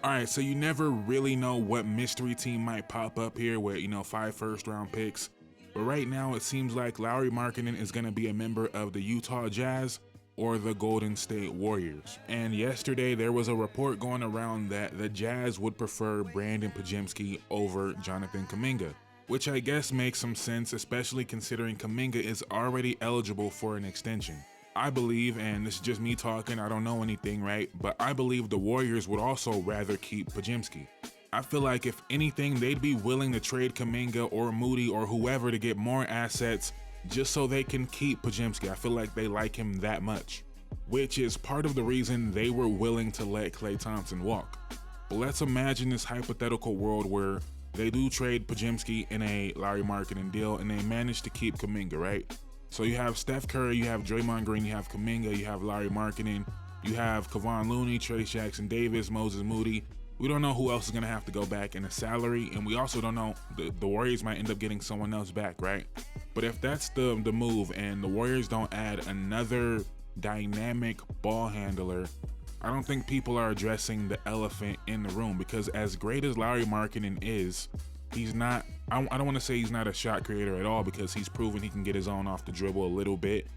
Alright, so you never really know what mystery team might pop up here with, 5 first-round picks. But right now, it seems like Lauri Markkanen is going to be a member of the Utah Jazz or the Golden State Warriors. And yesterday, there was a report going around that the Jazz would prefer Brandon Podziemski over Jonathan Kaminga, which I guess makes some sense, especially considering Kaminga is already eligible for an extension. I believe, and this is just me talking, I don't know anything, right? But I believe the Warriors would also rather keep Podziemski. I feel like if anything, they'd be willing to trade Kaminga or Moody or whoever to get more assets just so they can keep Podziemski. I feel like they like him that much, which is part of the reason they were willing to let Klay Thompson walk. But let's imagine this hypothetical world where they do trade Podziemski in a Lauri Markkanen deal and they manage to keep Kaminga, right? So you have Steph Curry, you have Draymond Green, you have Kaminga, you have Lauri Markkanen, you have Kevon Looney, Trayce Jackson-Davis, Moses Moody. We don't know who else is going to have to go back in a salary, and we also don't know, the Warriors might end up getting someone else back, right? But if that's the move and the Warriors don't add another dynamic ball handler, I don't think people are addressing the elephant in the room, because as great as Lauri Markkanen is, he's not, I don't want to say he's not a shot creator at all, because he's proven he can get his own off the dribble a little bit,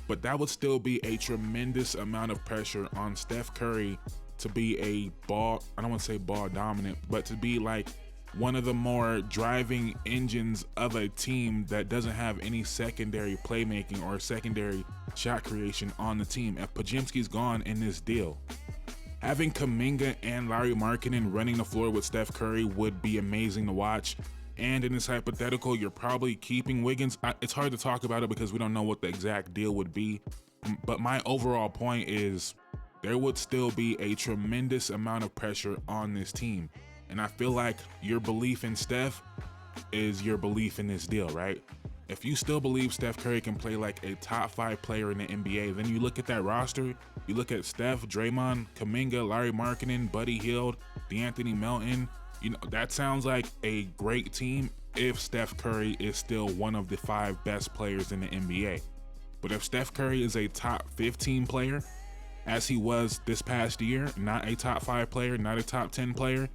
but that would still be a tremendous amount of pressure on Steph Curry to be a ball, I don't want to say ball dominant, but to be like one of the more driving engines of a team that doesn't have any secondary playmaking or secondary shot creation on the team. If Podziemski's gone in this deal, having Kaminga and Lauri Markkanen running the floor with Steph Curry would be amazing to watch. And in this hypothetical, you're probably keeping Wiggins. It's hard to talk about it because we don't know what the exact deal would be. But my overall point is there would still be a tremendous amount of pressure on this team. And I feel like your belief in Steph is your belief in this deal, right? If you still believe Steph Curry can play like a top 5 player in the NBA, then you look at that roster, you look at Steph, Draymond, Kaminga, Lauri Markkanen, Buddy Hield, DeAnthony Melton, that sounds like a great team if Steph Curry is still one of the 5 best players in the NBA. But if Steph Curry is a top 15 player, as he was this past year, not a top 5 player, not a top 10 player,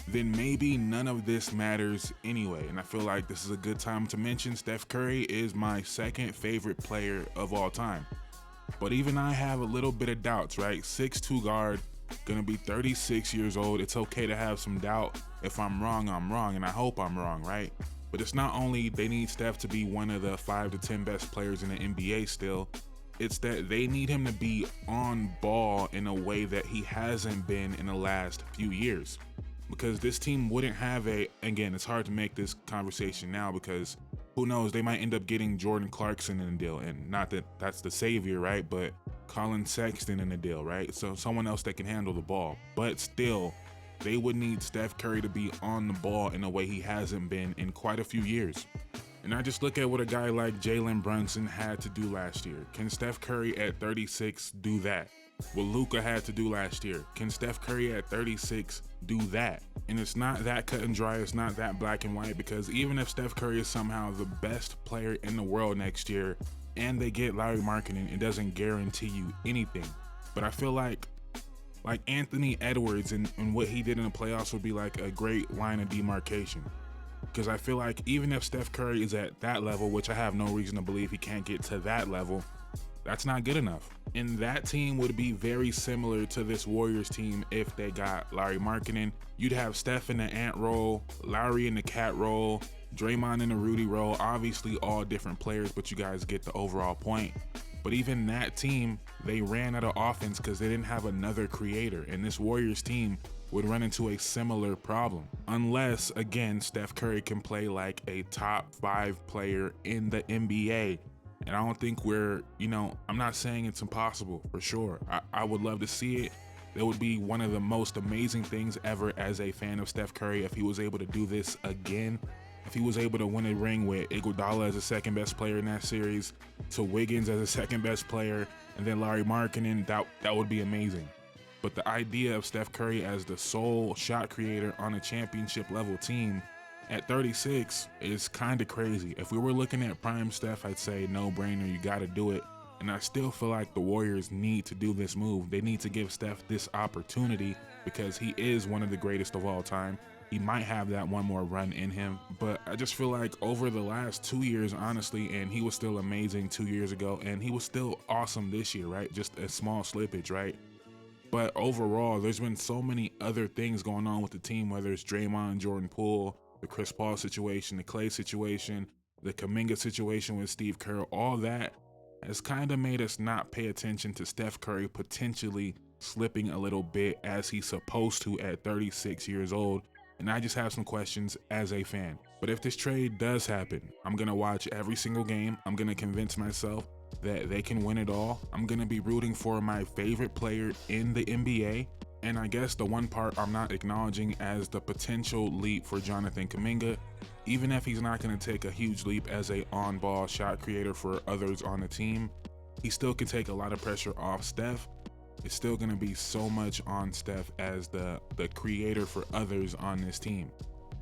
then maybe none of this matters anyway. And I feel like this is a good time to mention Steph Curry is my second favorite player of all time. But even I have a little bit of doubts, right? 6'2" guard, gonna be 36 years old. It's okay to have some doubt. If I'm wrong, and I hope I'm wrong, right? But it's not only they need Steph to be one of the 5 to 10 best players in the NBA still, it's that they need him to be on ball in a way that he hasn't been in the last few years. Because this team wouldn't have again, it's hard to make this conversation now because who knows, they might end up getting Jordan Clarkson in the deal. And not that that's the savior, right? But Colin Sexton in the deal, right? So someone else that can handle the ball. But still, they would need Steph Curry to be on the ball in a way he hasn't been in quite a few years. And I just look at what a guy like Jalen Brunson had to do last year. Can Steph Curry at 36 do that? What Luka had to do last year. Can Steph Curry at 36 do that? And it's not that cut and dry, it's not that black and white, because even if Steph Curry is somehow the best player in the world next year and they get Lauri Markkanen, it doesn't guarantee you anything. But I feel like Anthony Edwards and what he did in the playoffs would be like a great line of demarcation. Because I feel like even if Steph Curry is at that level, which I have no reason to believe he can't get to that level, that's not good enough. And that team would be very similar to this Warriors team if they got Lauri Markkanen. You'd have Steph in the Ant role, Lauri in the Cat role, Draymond in the Rudy role, obviously all different players, but you guys get the overall point. But even that team, they ran out of offense because they didn't have another creator. And this Warriors team would run into a similar problem. Unless, again, Steph Curry can play like a top 5 player in the NBA. And I don't think I'm not saying it's impossible, for sure. I would love to see it. It would be one of the most amazing things ever as a fan of Steph Curry if he was able to do this again. If he was able to win a ring with Iguodala as the second best player in that series, to Wiggins as the second best player, and then Lauri Markkanen, that would be amazing. But the idea of Steph Curry as the sole shot creator on a championship level team at 36 is kind of crazy. If we were looking at prime Steph, I'd say no brainer, you got to do it. And I still feel like the Warriors need to do this move. They need to give Steph this opportunity because he is one of the greatest of all time. He might have that one more run in him, but I just feel like over the last 2 years, honestly, and he was still amazing 2 years ago, and he was still awesome this year, right? Just a small slippage, right? But overall, there's been so many other things going on with the team, whether it's Draymond, Jordan Poole, the Chris Paul situation, the Klay situation, the Kaminga situation with Steve Kerr, all that has kind of made us not pay attention to Steph Curry potentially slipping a little bit as he's supposed to at 36 years old. And I just have some questions as a fan. But if this trade does happen, I'm going to watch every single game. I'm going to convince myself that they can win it all. I'm going to be rooting for my favorite player in the NBA. And I guess the one part I'm not acknowledging as the potential leap for Jonathan Kaminga, even if he's not going to take a huge leap as a on-ball shot creator for others on the team, he still can take a lot of pressure off Steph. It's still going to be so much on Steph as the creator for others on this team.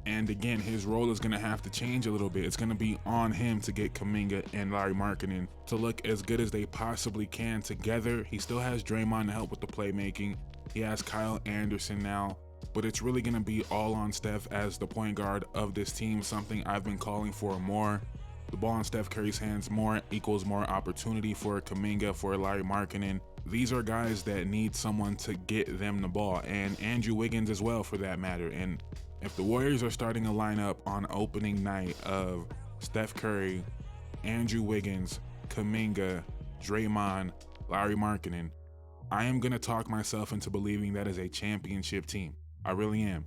And again, his role is going to have to change a little bit. It's going to be on him to get Kaminga and Larry Markkanen to look as good as they possibly can together. He still has Draymond to help with the playmaking. He has Kyle Anderson now, but it's really going to be all on Steph as the point guard of this team, something I've been calling for more. The ball in Steph Curry's hands more equals more opportunity for Kaminga, for Larry Markkanen. These are guys that need someone to get them the ball, and Andrew Wiggins as well for that matter. And if the Warriors are starting a lineup on opening night of Steph Curry, Andrew Wiggins, Kaminga, Draymond, Larry Markkanen, I am going to talk myself into believing that is a championship team. I really am.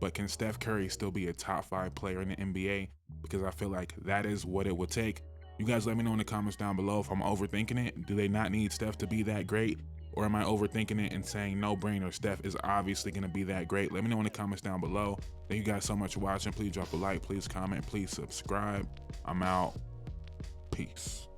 But can Steph Curry still be a top 5 player in the NBA? Because I feel like that is what it would take. You guys let me know in the comments down below if I'm overthinking it. Do they not need Steph to be that great? Or am I overthinking it and saying no brainer? Steph is obviously going to be that great. Let me know in the comments down below. Thank you guys so much for watching. Please drop a like, please comment, please subscribe. I'm out. Peace.